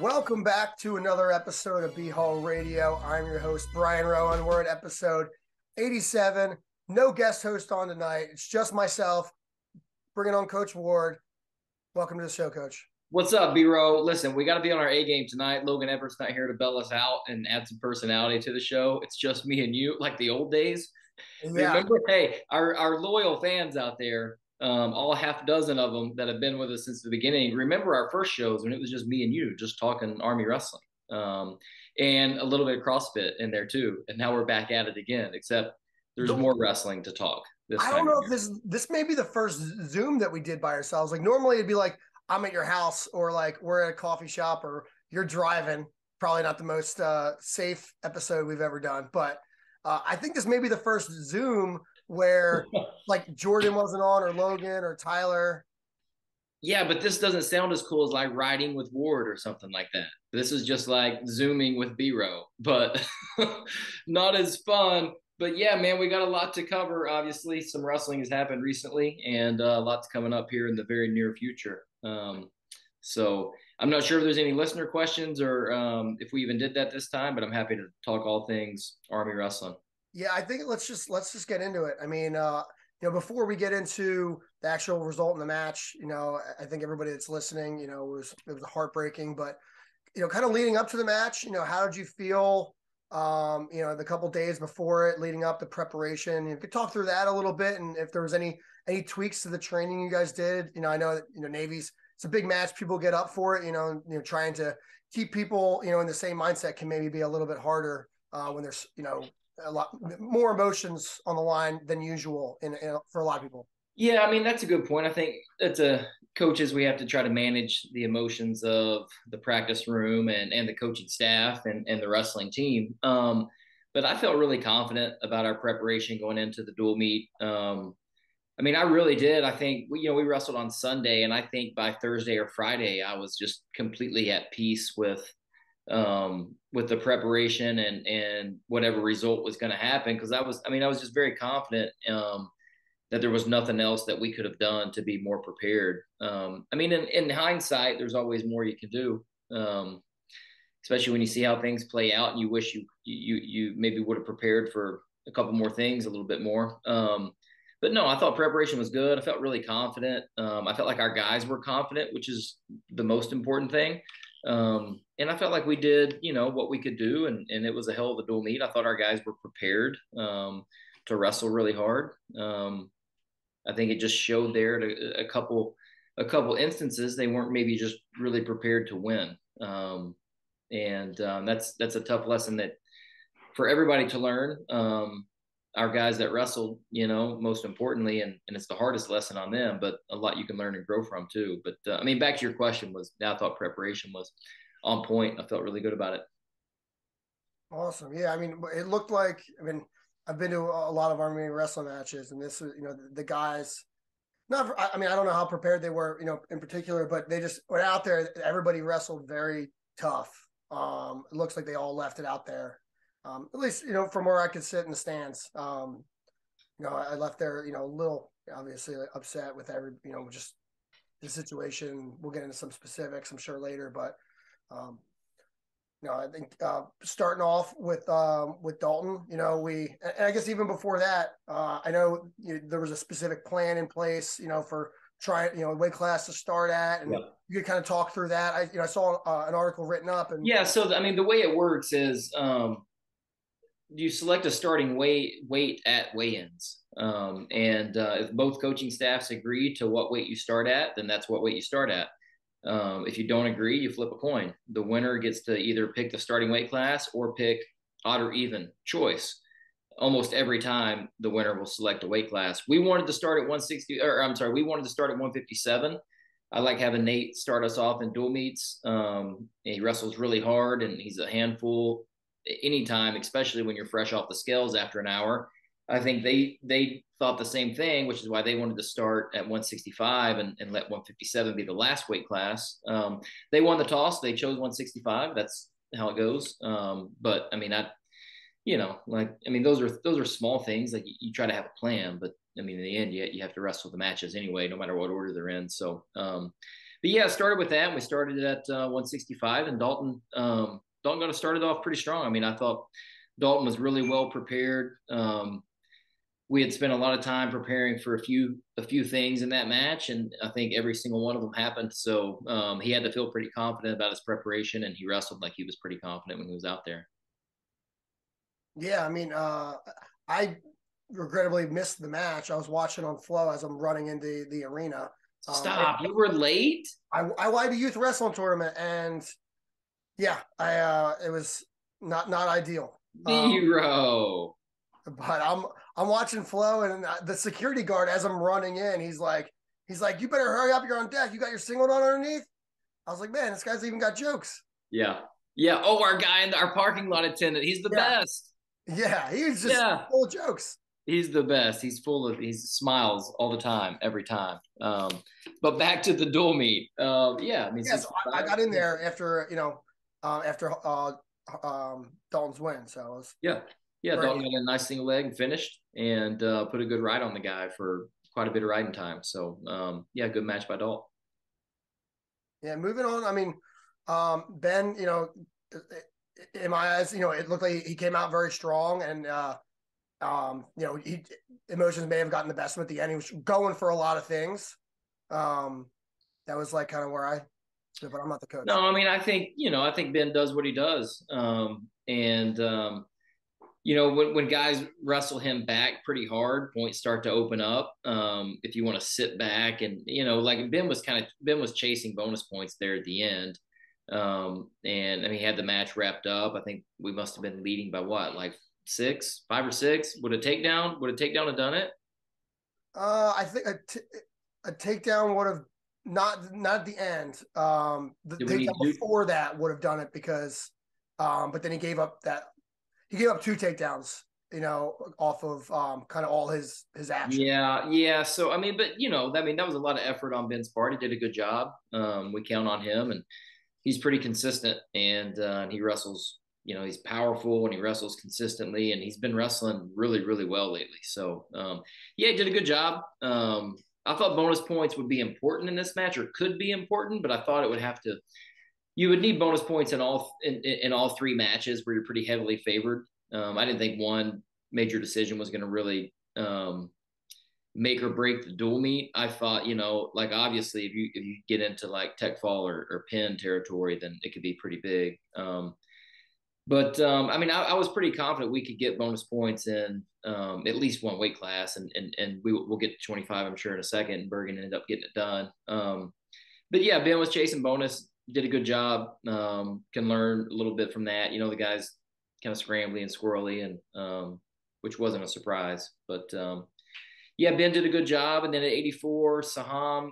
Welcome back to another episode of BHAW Radio. I'm your host, Brian Rowan. We're at episode 87. No guest host on tonight. It's just myself, bringing on Coach Ward. Welcome to the show, Coach. What's up, B-Row? Listen, we got to be on our A game tonight. Logan Everett's not here to bail us out and add some personality to the show. It's just me and you, like the old days. Yeah. Remember, hey, our loyal fans out there, all half dozen of them that have been with us since the beginning, remember our first shows when it was just me and you, just talking Army wrestling, and a little bit of CrossFit in there too. And now we're back at it again, except there's more wrestling to talk this time. I don't know if this may be the first Zoom that we did by ourselves. Like normally it'd be like I'm at your house or like we're at a coffee shop or you're driving. Probably not the most safe episode we've ever done, but I think this may be the first Zoom where like Jordan wasn't on or Logan or Tyler. Yeah, but this doesn't sound as cool as like riding with Ward or something like that. This is just like Zooming with B-Row, but not as fun. But yeah, man, we got a lot to cover. Obviously, some wrestling has happened recently and lots coming up here in the very near future. So I'm not sure if there's any listener questions or if we even did that this time, but I'm happy to talk all things Army wrestling. Yeah, I think let's just get into it. I mean, before we get into the actual result in the match, I think everybody that's listening, it was heartbreaking, but kind of leading up to the match, how did you feel? The couple days before it, leading up the preparation, you could talk through that a little bit, and if there was any tweaks to the training you guys did. I know that Navy's it's a big match, people get up for it. Trying to keep people in the same mindset can maybe be a little bit harder when there's a lot more emotions on the line than usual for a lot of people. Yeah, I mean, that's a good point. I think coaches, we have to try to manage the emotions of the practice room and the coaching staff and the wrestling team. But I felt really confident about our preparation going into the dual meet. I mean, I really did. I think, we wrestled on Sunday, and I think by Thursday or Friday, I was just completely at peace with the preparation and whatever result was going to happen. Cause I was just very confident, that there was nothing else that we could have done to be more prepared. In hindsight, there's always more you can do. Especially when you see how things play out and you wish you maybe would have prepared for a couple more things, a little bit more. But no, I thought preparation was good. I felt really confident. I felt like our guys were confident, which is the most important thing. And I felt like we did, what we could do, and it was a hell of a dual meet. I thought our guys were prepared to wrestle really hard. I think it just showed there a couple instances they weren't maybe just really prepared to win. That's a tough lesson that for everybody to learn. Our guys that wrestled, most importantly, and it's the hardest lesson on them, but a lot you can learn and grow from too. But back to your question I thought preparation was on point. I felt really good about it. Awesome. Yeah. It looked like, I've been to a lot of Army wrestling matches, and this was, the guys, I don't know how prepared they were, in particular, but they just went out there. Everybody wrestled very tough. It looks like they all left it out there. At least, from where I could sit in the stands. I left there, a little obviously upset with just the situation. We'll get into some specifics, I'm sure, later, but I think starting off with Dalton, and I guess even before that, I know there was a specific plan in place, for trying, weight class to start at, and you could kind of talk through that. I saw an article written up, and so the way it works is you select a starting weight at weigh-ins, and if both coaching staffs agree to what weight you start at, then that's what weight you start at. If you don't agree, you flip a coin. The winner gets to either pick the starting weight class or pick odd or even choice. Almost every time the winner will select a weight class. We wanted to start at 160, we wanted to start at 157. I like having Nate start us off in dual meets. He wrestles really hard and he's a handful anytime, especially when you're fresh off the scales after an hour. I think they thought the same thing, which is why they wanted to start at 165 and let 157 be the last weight class. They won the toss. They chose 165. That's how it goes. But those are small things. Like you try to have a plan, but in the end, you have to wrestle the matches anyway, no matter what order they're in. So, but yeah, I started with that. And we started at 165, and Dalton got us started off pretty strong. I mean, I thought Dalton was really well prepared. We had spent a lot of time preparing for a few things in that match, and I think every single one of them happened. So he had to feel pretty confident about his preparation, and he wrestled like he was pretty confident when he was out there. Yeah, I mean, I regrettably missed the match. I was watching on Flow as I'm running into the arena. Stop! You were late. I won the youth wrestling tournament, and yeah, I it was not ideal. Zero. But I'm watching Flow, and the security guard as I'm running in, he's like, you better hurry up, you're on deck. You got your singlet on underneath. I was like, man, this guy's even got jokes. Yeah. Yeah. Oh, our guy in our parking lot attendant. He's the Yeah. best. Yeah. He's just full of jokes. He's the best. He smiles all the time, every time. But back to the dual meet. Yeah. I mean, yes, I got in there after, after Dalton's win. So it was yeah. Yeah. Dalton got a nice single leg and finished and put a good ride on the guy for quite a bit of riding time. So, yeah, good match by Dalton. Yeah. Moving on. I mean, Ben, in my eyes, it looked like he came out very strong, and emotions may have gotten the best of him at the end. He was going for a lot of things. That was like kind of where but I'm not the coach. No, I mean, I think Ben does what he does. When guys wrestle him back pretty hard, points start to open up. If you want to sit back and, like Ben was chasing bonus points there at the end. And I mean, he had the match wrapped up. I think we must have been leading by what, like 5 or 6? Would a takedown have done it? I think a takedown would have not at the end. The takedown before that would have done it because, but then he gave up 2 takedowns, off of kind of all his action. Yeah. So I mean, but that was a lot of effort on Ben's part. He did a good job. We count on him, and he's pretty consistent, and he wrestles. He's powerful and he wrestles consistently, and he's been wrestling really, really well lately. So, yeah, he did a good job. I thought bonus points would be important in this match, or could be important, but I thought you would need bonus points in all 3 matches where you're pretty heavily favored. I didn't think one major decision was going to really make or break the dual meet. I thought, like obviously if you get into like tech fall or pin territory, then it could be pretty big. I mean, I was pretty confident we could get bonus points in at least one weight class, and we'll get to 25, I'm sure, in a second. And Bergen ended up getting it done. But yeah, Ben was chasing bonus, did a good job. Can learn a little bit from that. The guy's kind of scrambly and squirrely, and which wasn't a surprise. But yeah, Ben did a good job. And then at 84, Saham,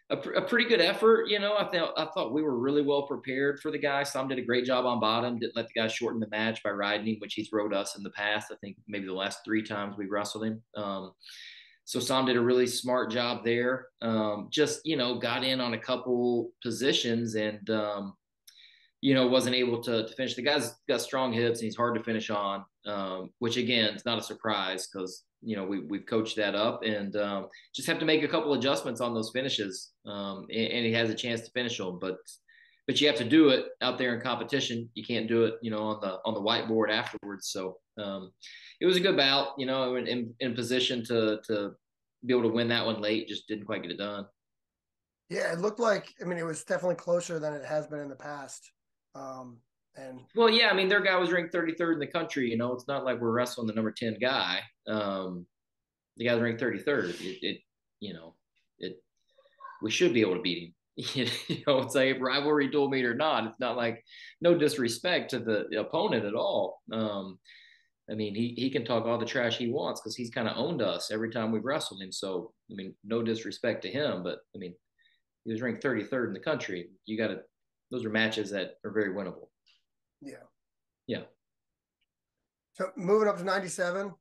a pretty good effort. I thought we were really well prepared for the guy. Sam did a great job on bottom. Didn't let the guy shorten the match by riding him, which he's rode us in the past. I think maybe the last 3 times we wrestled him. So Sam did a really smart job there. Just got in on a couple positions and wasn't able to finish. The guy's got strong hips and he's hard to finish on, which again is not a surprise because we've coached that up, and just have to make a couple adjustments on those finishes, and he has a chance to finish them. But you have to do it out there in competition. You can't do it, on the whiteboard afterwards. So it was a good bout, in position to be able to win that one late. Just didn't quite get it done. Yeah, it looked like. I mean, it was definitely closer than it has been in the past. Well, yeah, I mean, their guy was ranked 33rd in the country. It's not like we're wrestling the number 10 guy. The guy's ranked 33rd. We should be able to beat him. It's like rivalry dual meet or not. It's not like, no disrespect to the opponent at all. I mean, he can talk all the trash he wants because he's kind of owned us every time we've wrestled him. So, I mean, no disrespect to him, but I mean, he was ranked 33rd in the country. Those are matches that are very winnable. Yeah. Yeah. So moving up to 97,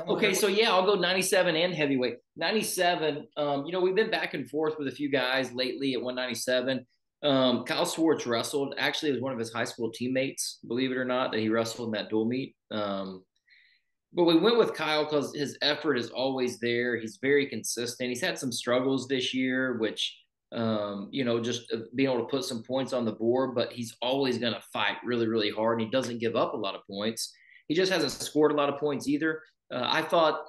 Okay, so yeah, I'll go 97 and heavyweight. 97, we've been back and forth with a few guys lately at 197. Kyle Swartz wrestled. Actually, it was one of his high school teammates, believe it or not, that he wrestled in that dual meet. But we went with Kyle because his effort is always there. He's very consistent. He's had some struggles this year, which just being able to put some points on the board, but he's always going to fight really, really hard. And he doesn't give up a lot of points. He just hasn't scored a lot of points either. I thought,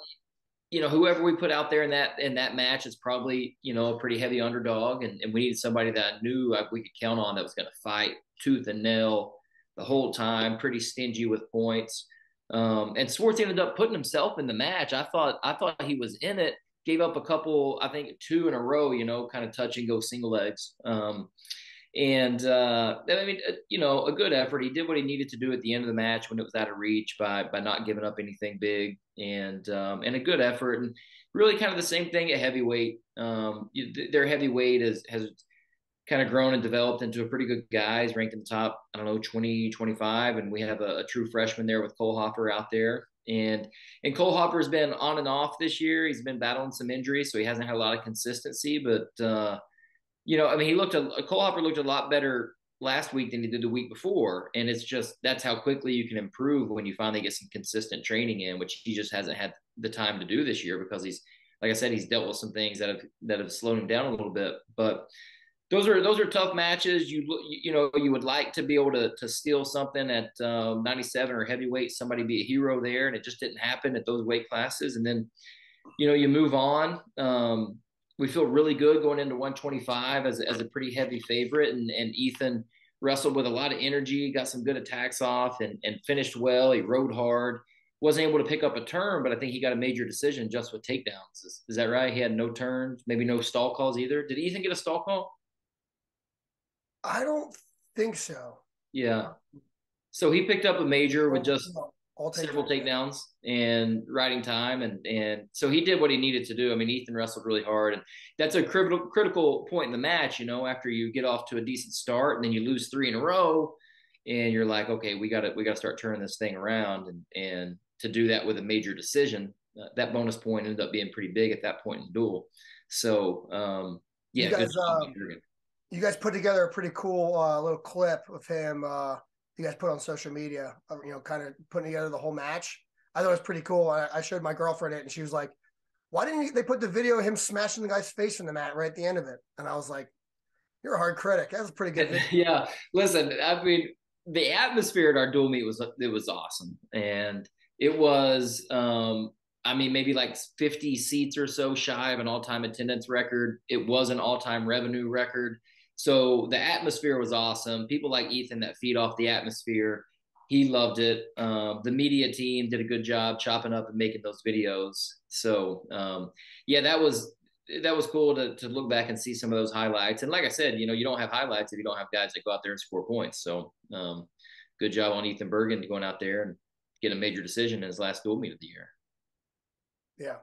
whoever we put out there in that match is probably, a pretty heavy underdog. And we needed somebody that I knew we could count on that was going to fight tooth and nail the whole time, pretty stingy with points. And Swartz ended up putting himself in the match. I thought he was in it, gave up a couple, I think 2 in a row, kind of touch and go single legs. A good effort. He did what he needed to do at the end of the match when it was out of reach by not giving up anything big, and a good effort. And really kind of the same thing at heavyweight. Their heavyweight has kind of grown and developed into a pretty good guy. He's ranked in the top, 20, 25. And we have a true freshman there with Cole Hopper out there. And Cole Hopper's been on and off this year. He's been battling some injuries, so he hasn't had a lot of consistency. But, Cole Hopper looked a lot better last week than he did the week before. And it's just, that's how quickly you can improve when you finally get some consistent training in, which he just hasn't had the time to do this year because like I said, he's dealt with some things that have slowed him down a little bit. But those are tough matches. You would like to be able to steal something at 97 or heavyweight, somebody be a hero there, and it just didn't happen at those weight classes. And then, you move on. We feel really good going into 125 as a pretty heavy favorite, and Ethan wrestled with a lot of energy, got some good attacks off, and finished well. He rode hard. Wasn't able to pick up a turn, but I think he got a major decision just with takedowns. Is that right? He had no turns, maybe no stall calls either. Did Ethan get a stall call? I don't think so. Yeah. So he picked up a major with just several takedowns. takedowns and riding time. And so he did what he needed to do. I mean, Ethan wrestled really hard. And that's a critical point in the match, after you get off to a decent start and then you lose 3 in a row and you're like, okay, we got to start turning this thing around. And to do that with a major decision, that bonus point ended up being pretty big at that point in the duel. So, yeah. You guys put together a pretty cool little clip of him. You guys put on social media, kind of putting together the whole match. I thought it was pretty cool. I showed my girlfriend it, and she was like, "Why didn't they put the video of him smashing the guy's face in the mat right at the end of it?" And I was like, "You're a hard critic. That was a pretty good video." Yeah, listen, I mean, the atmosphere at our dual meet was awesome, and it was. Maybe like 50 seats or so shy of an all-time attendance record. It was an all-time revenue record. So the atmosphere was awesome. People like Ethan that feed off the atmosphere. He loved it. The media team did a good job chopping up and making those videos. So that was cool to look back and see some of those highlights. And like I said, you don't have highlights if you don't have guys that go out there and score points. So good job on Ethan Bergen going out there and get a major decision in his last dual meet of the year. Yeah.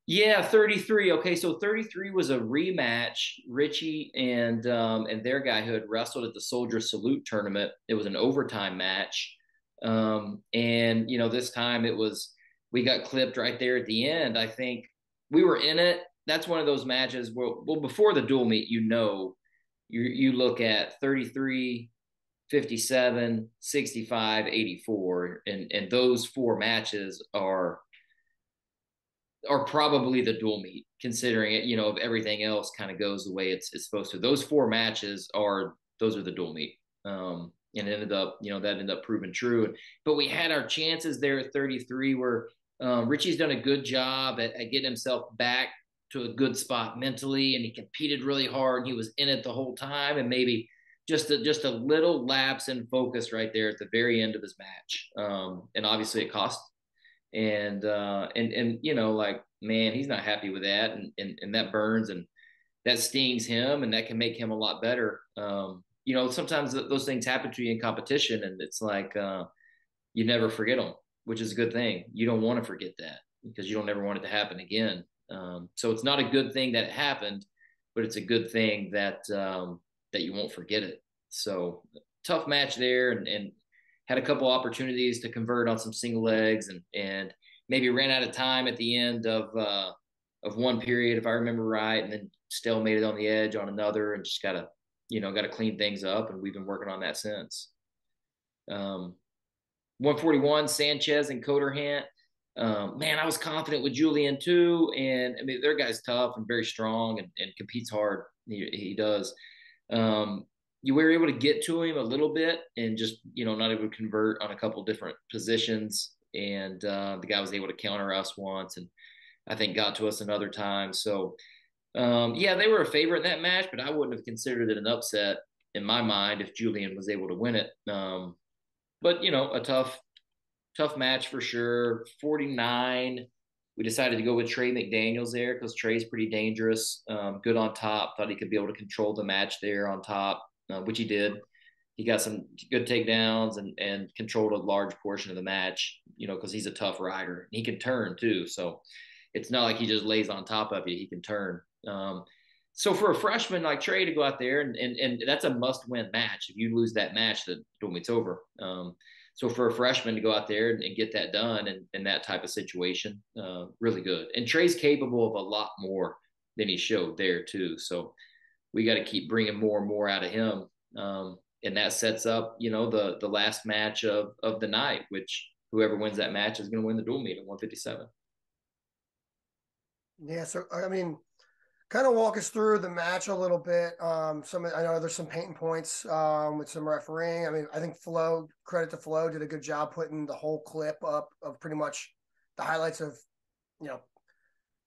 Yeah, 33. Okay, so 33 was a rematch. Richie and their guy who had wrestled at the Soldier Salute tournament. It was an overtime match. This time we got clipped right there at the end. I think we were in it. That's one of those matches where, before the dual meet, you look at 33, 57, 65, 84, and those 4 matches are probably the dual meet, considering it, if everything else kind of goes the way it's supposed to. Those 4 matches those are the dual meet. And it ended up, that ended up proving true. But we had our chances there at 33 where Richie's done a good job at getting himself back to a good spot mentally, and he competed really hard. He was in it the whole time, and maybe just a little lapse in focus right there at the very end of his match. And obviously it cost. And like, man, he's not happy with that, and that burns and that stings him, and that can make him a lot better. Sometimes those things happen to you in competition, and it's like you never forget them, which is a good thing. You don't want to forget that because you don't ever want it to happen again. So it's not a good thing that it happened, but it's a good thing that you won't forget it. So tough match there, and had a couple opportunities to convert on some single legs, and maybe ran out of time at the end of one period, if I remember right, and then stalemated on the edge on another, and just gotta clean things up, and we've been working on that since. 141, Sanchez and Coderhant. Man, I was confident with Julian too, and I mean their guy's tough and very strong and competes hard. He does. You were able to get to him a little bit and just, not able to convert on a couple different positions. And the guy was able to counter us once and I think got to us another time. So, yeah, they were a favorite in that match, but I wouldn't have considered it an upset in my mind if Julian was able to win it. But, a tough match for sure. 49. We decided to go with Trey McDaniels there because Trey's pretty dangerous, good on top. Thought he could be able to control the match there on top, which he did. He got some good takedowns and controlled a large portion of the match, because he's a tough rider. He can turn too. So it's not like he just lays on top of you. He can turn. So for a freshman like Trey to go out there and that's a must win match. If you lose that match, the tournament's over. So for a freshman to go out there and get that done in that type of situation, really good. And Trey's capable of a lot more than he showed there too. So we got to keep bringing more and more out of him. And that sets up, the last match of the night, which whoever wins that match is going to win the dual meet at 157. Yeah. So, I mean, kind of walk us through the match a little bit. I know there's some painting points with some refereeing. I mean, I think credit to Flo, did a good job putting the whole clip up of pretty much the highlights of,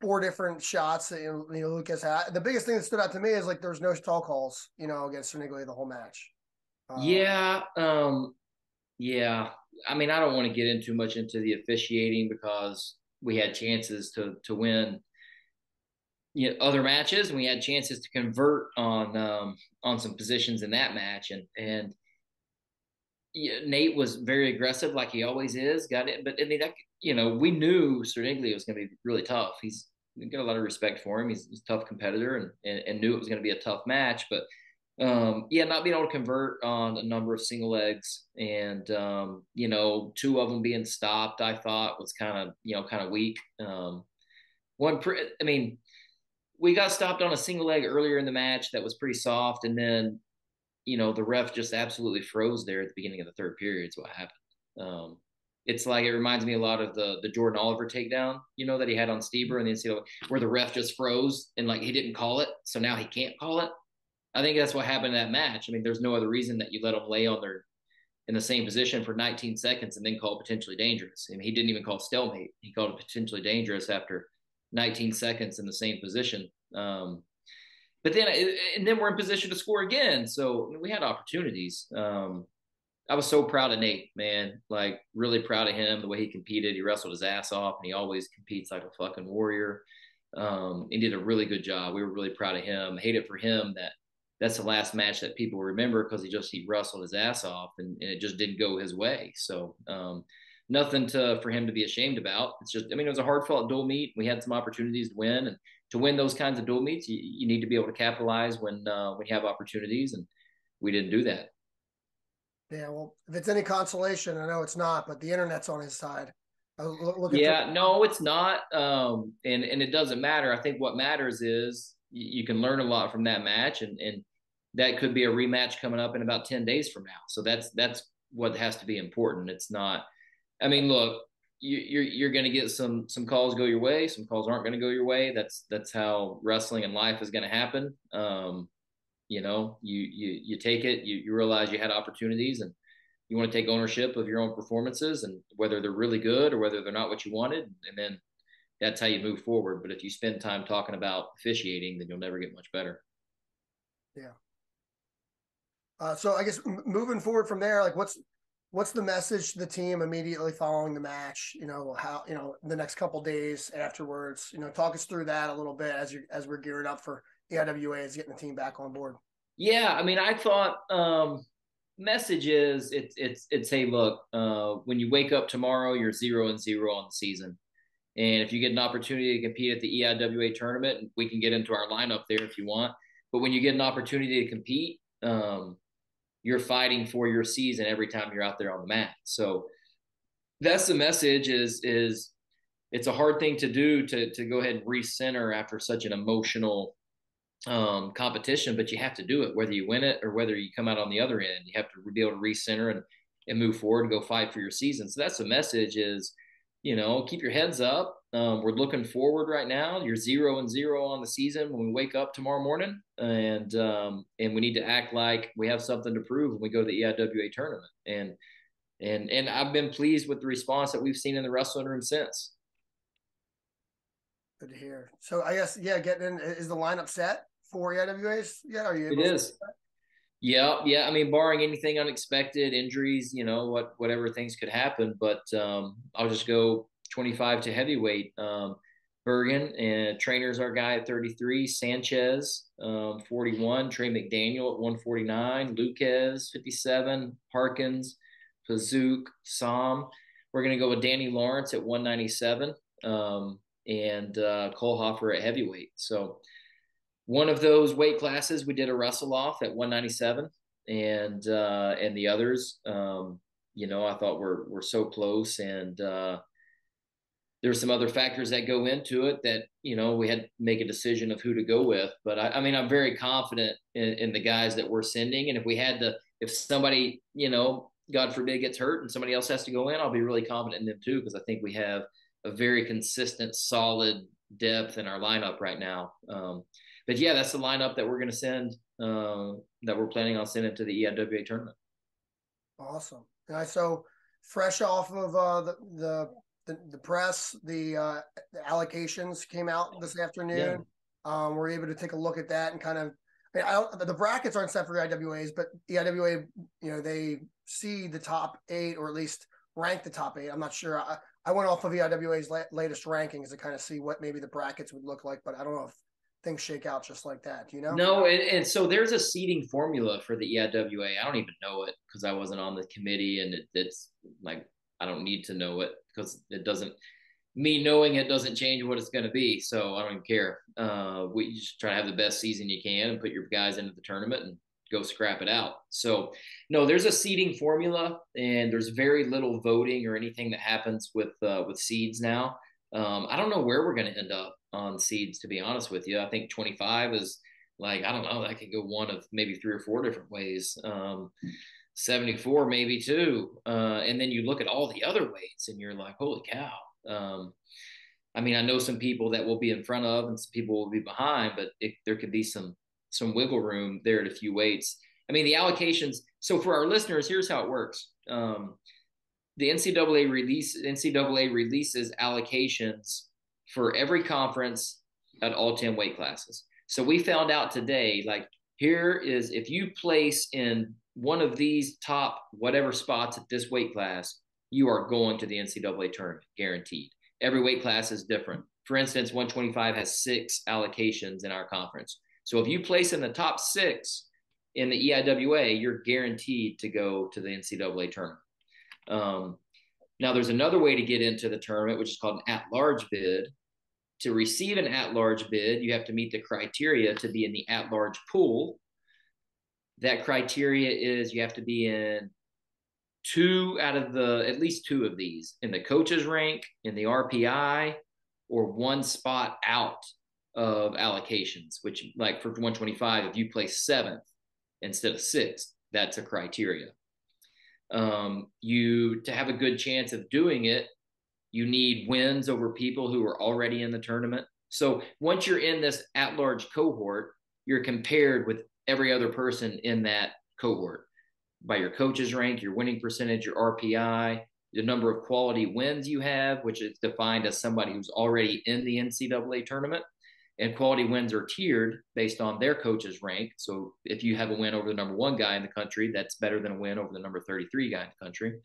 4 different shots that Lucas had. The biggest thing that stood out to me is like there's no stall calls, against Cernigley the whole match. Yeah. Yeah. I mean, I don't want to get too much into the officiating because we had chances to win other matches, and we had chances to convert on some positions in that match, and Nate was very aggressive like he always is. Got it, but I mean, we knew Cernigley was going to be really tough. We got a lot of respect for him. He's a tough competitor, and knew it was going to be a tough match. But not being able to convert on a number of single legs, and 2 of them being stopped, I thought was kind of weak. I mean, we got stopped on a single leg earlier in the match that was pretty soft, and then the ref just absolutely froze there at the beginning of the third period. Is what happened. It's like it reminds me a lot of the Jordan Oliver takedown, that he had on Stieber in the NCAA, where the ref just froze and like he didn't call it, so now he can't call it. I think that's what happened in that match. I mean, there's no other reason that you let them lay in the same position for 19 seconds and then call potentially dangerous. I mean, he didn't even call stalemate. He called it potentially dangerous after 19 seconds in the same position. But then we're in position to score again. So I mean, we had opportunities. I was so proud of Nate, man. Like really proud of him, the way he competed. He wrestled his ass off, and he always competes like a fucking warrior. He did a really good job. We were really proud of him. Hate it for him that's the last match that people remember because he wrestled his ass off and it just didn't go his way. So nothing for him to be ashamed about. It's just, I mean, it was a hard fought dual meet. We had some opportunities to win, and to win those kinds of dual meets, you need to be able to capitalize when you have opportunities, and we didn't do that. Yeah, well, if it's any consolation, I know it's not, but the internet's on his side. No, it's not. And it doesn't matter. I think what matters is you can learn a lot from that match, and that could be a rematch coming up in about 10 days from now. So that's what has to be important. It's not, I mean, look, you're going to get some calls go your way. Some calls aren't going to go your way. That's how wrestling and life is going to happen. You take it, you realize you had opportunities, and you want to take ownership of your own performances, and whether they're really good or whether they're not what you wanted. And then that's how you move forward. But if you spend time talking about officiating, then you'll never get much better. Yeah. So I guess moving forward from there, like what's the message to the team immediately following the match? How, the next couple days afterwards, talk us through that a little bit as we're gearing up for EIWA is getting the team back on board. Yeah. I mean, I thought, message is it's hey, look, when you wake up tomorrow, you're 0-0 on the season. And if you get an opportunity to compete at the EIWA tournament, we can get into our lineup there if you want. But when you get an opportunity to compete, you're fighting for your season every time you're out there on the mat. So that's the message is it's a hard thing to do to go ahead and recenter after such an emotional competition, but you have to do it, whether you win it or whether you come out on the other end. You have to be able to recenter and move forward and go fight for your season. So that's the message is, keep your heads up. We're looking forward right now. You're 0-0 on the season when we wake up tomorrow morning, and we need to act like we have something to prove when we go to the EIWA tournament. And I've been pleased with the response that we've seen in the wrestling room since. Good to hear. So I guess, yeah, getting in, is the lineup set for EIWAs? Yeah, are you able It to? is. Yeah. I mean, barring anything unexpected, injuries, whatever things could happen. But I'll just go 25 to heavyweight. Bergen and trainer's our guy at 33. Sanchez, 41. Trey McDaniel at 149. Luquez, 57. Harkins, Pazook, Sam. We're gonna go with Danny Lawrence at 197. And Cole Hoffer at heavyweight. So one of those weight classes, we did a wrestle off at 197, and the others, I thought were so close, and there's some other factors that go into it that we had to make a decision of who to go with. But I mean, I'm very confident in the guys that we're sending, and if somebody, God forbid, gets hurt and somebody else has to go in, I'll be really confident in them too, because I think we have a very consistent, solid depth in our lineup right now. But yeah, that's the lineup that we're going to send, that we're planning on sending to the EIWA tournament. Awesome. So fresh off of the press, the allocations came out this afternoon. Yeah. We're able to take a look at that and kind of, the brackets aren't set for EIWAs, but EIWA, they see the top 8, or at least rank the top 8. I'm not sure. I went off of EIWA's latest rankings to kind of see what maybe the brackets would look like, but I don't know if things shake out just like that. Do you know? No, and so there's a seeding formula for the EIWA. I don't even know it because I wasn't on the committee, and it's like I don't need to know it because it doesn't. Me knowing it doesn't change what it's going to be, so I don't even care. We just try to have the best season you can and put your guys into the tournament and go scrap it out. So, no, there's a seeding formula, and there's very little voting or anything that happens with seeds now. I don't know where we're going to end up on seeds, to be honest with you. I think 25 is like, I don't know, that could go one of maybe 3 or 4 different ways. 74 maybe too. And then you look at all the other weights and you're like, holy cow. I mean, I know some people that will be in front of and some people will be behind, but there could be some wiggle room there at a few weights. I mean, the allocations. So for our listeners, here's how it works. The NCAA releases allocations for every conference at all 10 weight classes. So we found out today, like, here is, if you place in one of these top whatever spots at this weight class, you are going to the NCAA tournament, guaranteed. Every weight class is different. For instance, 125 has 6 allocations in our conference. So if you place in the top 6 in the EIWA, you're guaranteed to go to the NCAA tournament. Now, there's another way to get into the tournament, which is called an at-large bid. To receive an at-large bid, you have to meet the criteria to be in the at-large pool. That criteria is you have to be in at least 2 of these, in the coach's rank, in the RPI, or 1 spot out of allocations, which, like for 125, if you place 7th instead of 6th, that's a criteria. To have a good chance of doing it, you need wins over people who are already in the tournament. So once you're in this at-large cohort, you're compared with every other person in that cohort by your coach's rank, your winning percentage, your RPI, the number of quality wins you have, which is defined as somebody who's already in the NCAA tournament. And quality wins are tiered based on their coach's rank. So if you have a win over the number 1 guy in the country, that's better than a win over the number 33 guy in the country.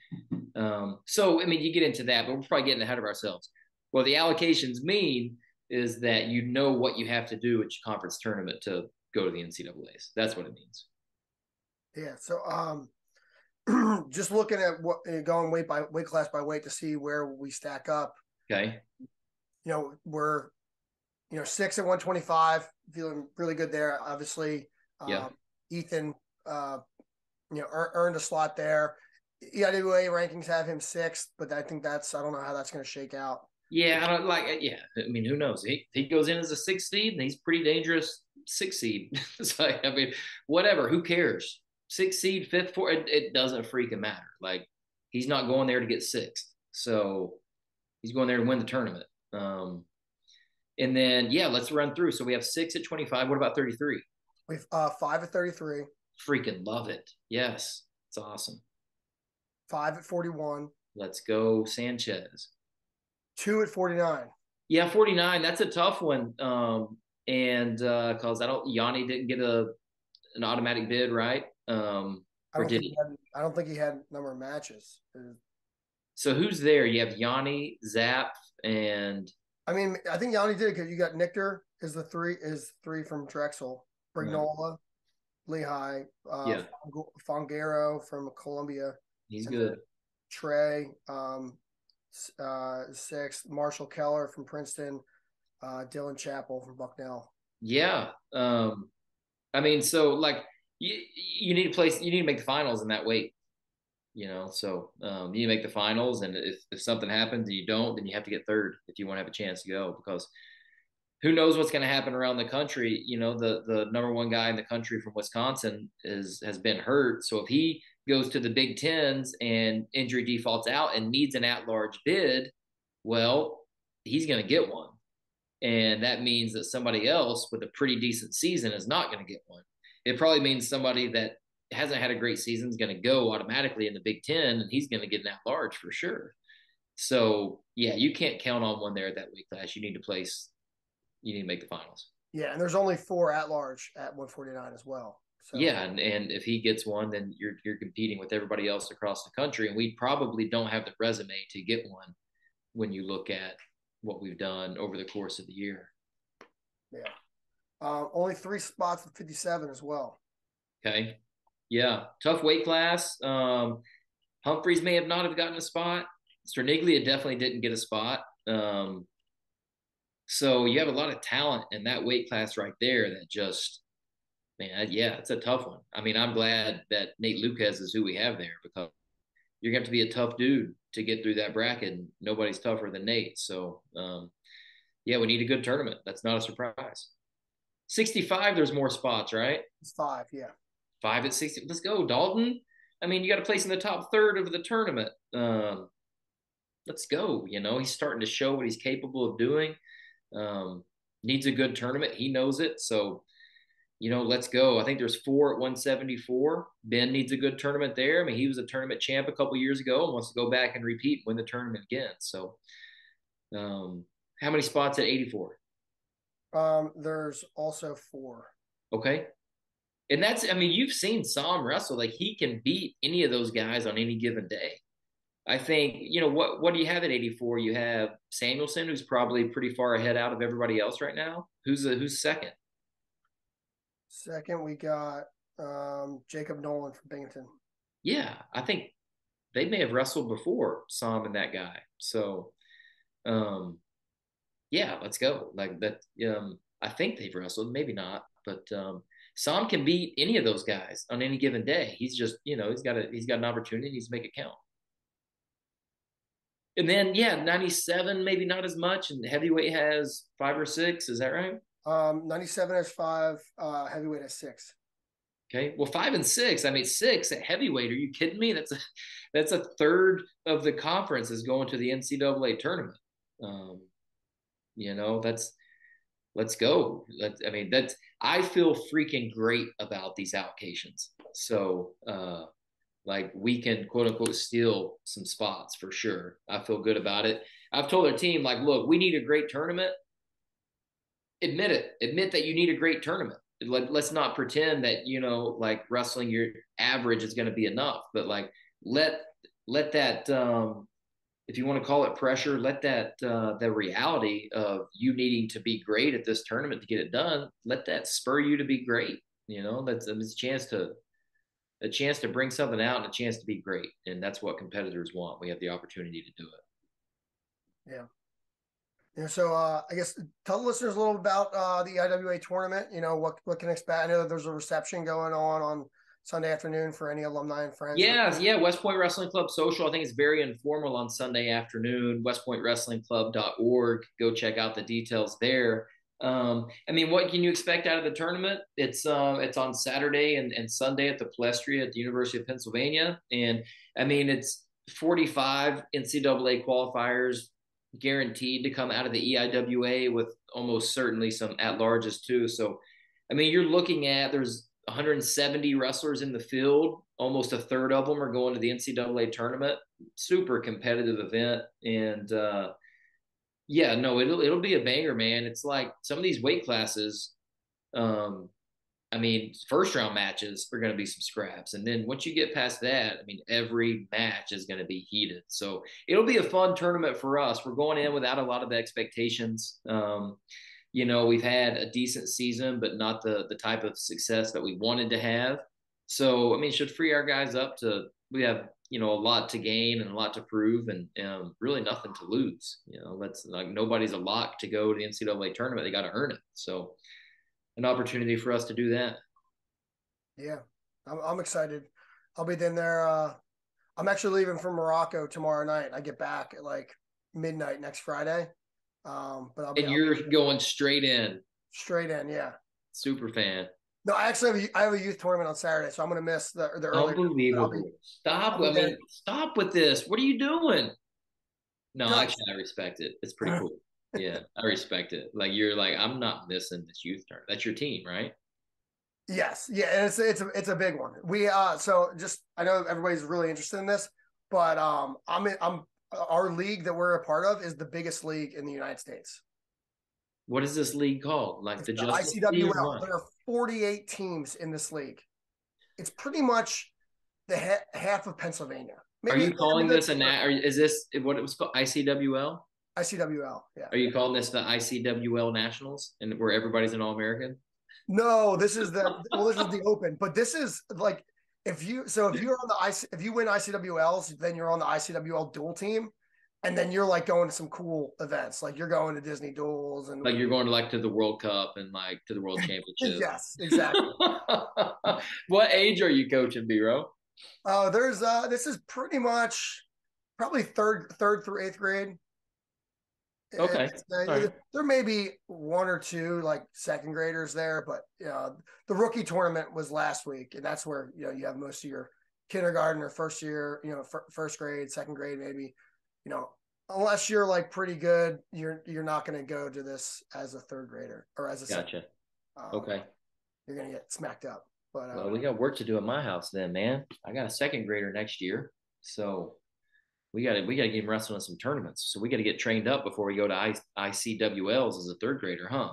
So, I mean, you get into that, but we're probably getting ahead of ourselves. What the allocations mean is that you know what you have to do at your conference tournament to go to the NCAAs. That's what it means. Yeah. So, just looking at what going weight class by weight to see where we stack up. Okay. We're 6 at 125, feeling really good there. Obviously, Ethan, earned a slot there. EIWA rankings have him 6th, but I think I don't know how that's going to shake out. Yeah, I don't like it. Yeah, I mean, who knows? He goes in as a 6th seed, and he's pretty dangerous 6th seed. So, I mean, whatever. Who cares? 6th seed, 5th, 4th. It doesn't freaking matter. Like, he's not going there to get 6th. So he's going there to win the tournament. And then, yeah, let's run through. So we have 6 at 25. What about 33? We've 5 at 33. Freaking love it. Yes, it's awesome. 5 at 41. Let's go, Sanchez. 2 at 49. Yeah, 49. That's a tough one. And because Yanni didn't get an automatic bid, right? Or did he? I don't think he had number of matches. So who's there? You have Yanni, Zap, and I mean, I think Yanni did because you got Nichter is three from Drexel, Brignola, Lehigh, yeah, Fongero from Columbia. he's good. Trey, 6, Marshall Keller from Princeton, Dylan Chappell from Bucknell. Yeah. I mean, so like you need to place, you need to make the finals in that weight, So you need to make the finals, and if something happens and you don't, then you have to get third if you want to have a chance to go, because who knows what's going to happen around the country. The number one guy in the country from Wisconsin has been hurt, so if he goes to the Big Tens and injury defaults out and needs an at-large bid, well, he's going to get one. And that means that somebody else with a pretty decent season is not going to get one. It probably means somebody that hasn't had a great season is going to go automatically in the Big Ten, and he's going to get an at-large for sure. So, yeah, you can't count on one there at that weight class. You need to make the finals. Yeah, and there's only 4 at-large at 149 as well. So. Yeah, and if he gets one, then you're competing with everybody else across the country, and we probably don't have the resume to get one when you look at what we've done over the course of the year. Yeah. Only 3 spots at 57 as well. Okay. Yeah. Tough weight class. Humphreys may have not have gotten a spot. Sterniglia definitely didn't get a spot. So you have a lot of talent in that weight class right there that just, man, yeah, it's a tough one. I mean, I'm glad that Nate Lucas is who we have there, because you're going to have to be a tough dude to get through that bracket, and nobody's tougher than Nate. So, yeah, we need a good tournament. That's not a surprise. 65, there's more spots, right? It's 5, yeah. 5 at 60. Let's go, Dalton. I mean, you got to place in the top third of the tournament. Let's go. He's starting to show what he's capable of doing. Needs a good tournament. He knows it. So, let's go. I think there's 4 at 174. Ben needs a good tournament there. I mean, he was a tournament champ a couple years ago and wants to go back and repeat and win the tournament again. So, how many spots at 84? There's also 4. Okay. And that's, I mean, you've seen Sam wrestle. Like, he can beat any of those guys on any given day. I think, what do you have at 84? You have Samuelson, who's probably pretty far ahead out of everybody else right now. Who's second? Second, we got Jacob Nolan from Binghamton. Yeah, I think they may have wrestled before, Sam and that guy. So, yeah, let's go. Like that. I think they've wrestled, maybe not, but Sam can beat any of those guys on any given day. He's just, he's got an opportunity. He needs to make it count. And then, yeah, 97, maybe not as much. And heavyweight has 5 or 6. Is that right? 97 has 5. Heavyweight has 6. Okay. Well, 5 and 6. I mean, 6 at heavyweight. Are you kidding me? That's a third of the conference is going to the NCAA tournament. Let's go. I feel freaking great about these allocations. So, like, we can quote unquote steal some spots for sure. I feel good about it. I've told our team, like, look, we need a great tournament. Admit it. Admit that you need a great tournament. Let's not pretend that, like, wrestling your average is going to be enough, but like, let that, if you want to call it pressure, let that, the reality of you needing to be great at this tournament to get it done, let that spur you to be great. That's a chance to bring something out and a chance to be great. And that's what competitors want. We have the opportunity to do it. Yeah. So I guess tell the listeners a little about the EIWA tournament. What can expect. I know that there's a reception going on Sunday afternoon for any alumni and friends. Yeah. West Point Wrestling Club social. I think it's very informal on Sunday afternoon. WestPointWrestlingClub.org. Go check out the details there. I mean, what can you expect out of the tournament? It's on Saturday and Sunday at the Palestria at the University of Pennsylvania. And I mean, it's 45 NCAA qualifiers, guaranteed to come out of the EIWA with almost certainly some at-larges too. So, I mean, you're looking at there's 170 wrestlers in the field. Almost a third of them are going to the NCAA tournament. Super competitive event, and yeah, no, it'll be a banger, man. It's like some of these weight classes. Um, I mean, first round matches are going to be some scraps. And then once you get past that, I mean, every match is going to be heated. So it'll be a fun tournament for us. We're going in without a lot of expectations. You know, we've had a decent season, but not the type of success that we wanted to have. So, I mean, should free our guys up to, we have, you know, a lot to gain and a lot to prove and really nothing to lose. You know, that's like nobody's a lock to go to the NCAA tournament. They got to earn it. So, an opportunity for us to do that. Yeah, I'm excited. I'll be in there. I'm actually leaving for Morocco tomorrow night. I get back at like midnight next Friday. But And you're going straight in. Straight in, yeah. Super fan. No, I actually I have a youth tournament on Saturday, so I'm going to miss the early. Unbelievable. Stop. I mean, stop with this. What are you doing? No, actually, I respect it. It's pretty cool. Yeah, I respect it. Like you're like, I'm not missing this youth tournament. That's your team, right? Yes, yeah, and it's a big one. We so just I know everybody's really interested in this, but I'm our league that we're a part of is the biggest league in the United States. What is this league called? Like the Justice League? ICWL. There are 48 teams in this league. It's pretty much the half of Pennsylvania. Maybe, are you calling this is this what it was called? ICWL? ICWL, yeah. Are you calling this the ICWL Nationals and where everybody's an All-American? No, this is the Open, but this is like if you're on the if you win ICWLs, then you're on the ICWL dual team, and then you're like going to some cool events, like you're going to Disney duels and like you're going to like to the World Cup and like to the World Championship. Yes, exactly. What age are you coaching, B-Row? There's this is pretty much probably third through eighth grade. Okay. There may be one or two like second graders there, but the rookie tournament was last week, and that's where you have most of your kindergarten or first year, first grade, second grade, maybe, unless you're like pretty good, you're not going to go to this as a third grader or as a gotcha. Okay. You're going to get smacked up. But well, we got work to do at my house then, man. I got a second grader next year, so we got to get him wrestling in some tournaments. So we got to get trained up before we go to ICWLs as a third grader, huh?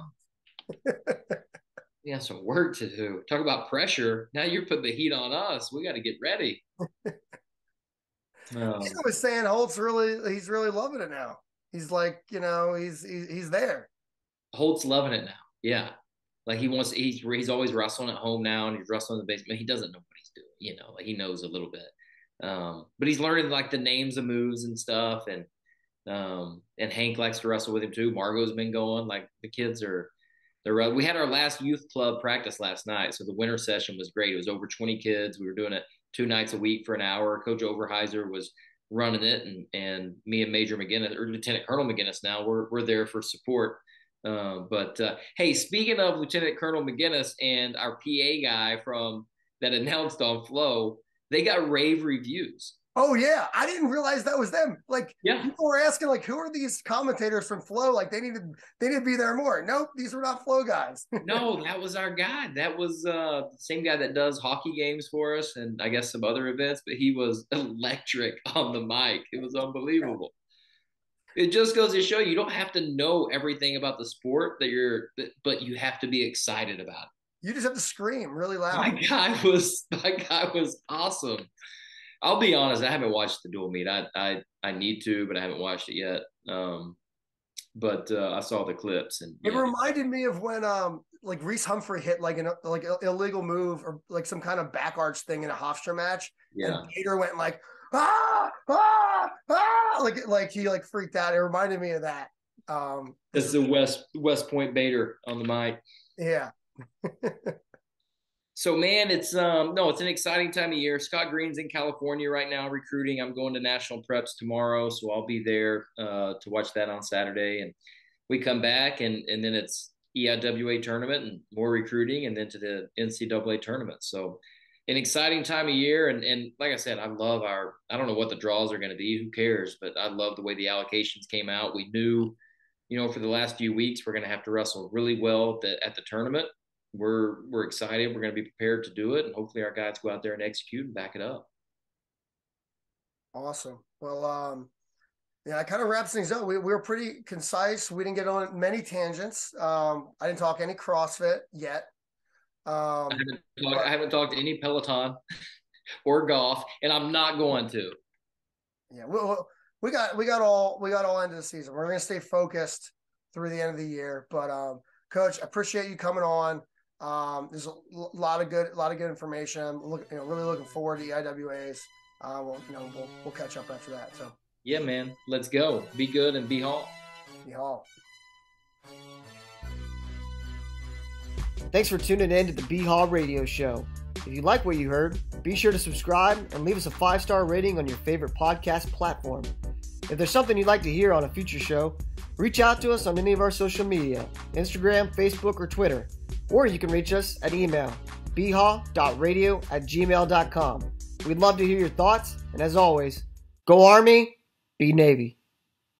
We got some work to do. Talk about pressure. Now you're putting the heat on us. We got to get ready. I was saying Holt's he's really loving it now. He's like, he's there. Holt's loving it now. Yeah. Like he's always wrestling at home now, and he's wrestling in the basement. He doesn't know what he's doing, like he knows a little bit. But he's learning like the names of moves and stuff, and Hank likes to wrestle with him too. Margot's been going. Like the kids we had our last youth club practice last night, so the winter session was great. It was over 20 kids. We were doing it 2 nights a week for an hour. Coach Overheiser was running it, and me and Major McGinnis or Lieutenant Colonel McGinnis now we're there for support. But hey, speaking of Lieutenant Colonel McGinnis and our PA guy from that announced on Flow, they got rave reviews. Oh yeah, I didn't realize that was them. Like, yeah, people were asking, like, who are these commentators from Flow? Like, they need to be there more. Nope, these were not Flow guys. No, that was our guy. That was the same guy that does hockey games for us, and I guess some other events. But he was electric on the mic. It was unbelievable. It just goes to show you don't have to know everything about the sport but you have to be excited about it. You just have to scream really loud. My guy was awesome. I'll be honest, I haven't watched the dual meet. I need to, but I haven't watched it yet. But I saw the clips, and it reminded me of when like Reese Humphrey hit like an illegal move or like some kind of back arch thing in a Hofstra match. Yeah. And Peter went like like he like freaked out. It reminded me of that. This is the West Point Bader on the mic. Yeah. So man, it's an exciting time of year. Scott Green's in California right now recruiting. I'm going to national preps tomorrow, so I'll be there to watch that on Saturday. And we come back, and then it's EIWA tournament and more recruiting, and then to the NCAA tournament. So an exciting time of year. And like I said, I love I don't know what the draws are going to be. Who cares? But I love the way the allocations came out. We knew, for the last few weeks, we're going to have to wrestle really well at the tournament. We're excited. We're going to be prepared to do it. And hopefully our guys go out there and execute and back it up. Awesome. Well, yeah, it kind of wraps things up. We were pretty concise. We didn't get on many tangents. I didn't talk any CrossFit yet. I haven't talked to any Peloton or golf, and I'm not going to. Yeah, we got all end of the season. We're going to stay focused through the end of the year. But Coach, I appreciate you coming on. There's a lot of good information. I'm really looking forward to EIWAs. We'll catch up after that. So yeah, man, let's go. Be good and be HAW. Be HAW. Thanks for tuning in to the BHAW radio show. If you like what you heard, be sure to subscribe and leave us a 5-star rating on your favorite podcast platform. If there's something you'd like to hear on a future show, reach out to us on any of our social media, Instagram, Facebook, or Twitter. Or you can reach us at email, bhaw.radio@gmail.com. We'd love to hear your thoughts, and as always, go Army, be Navy.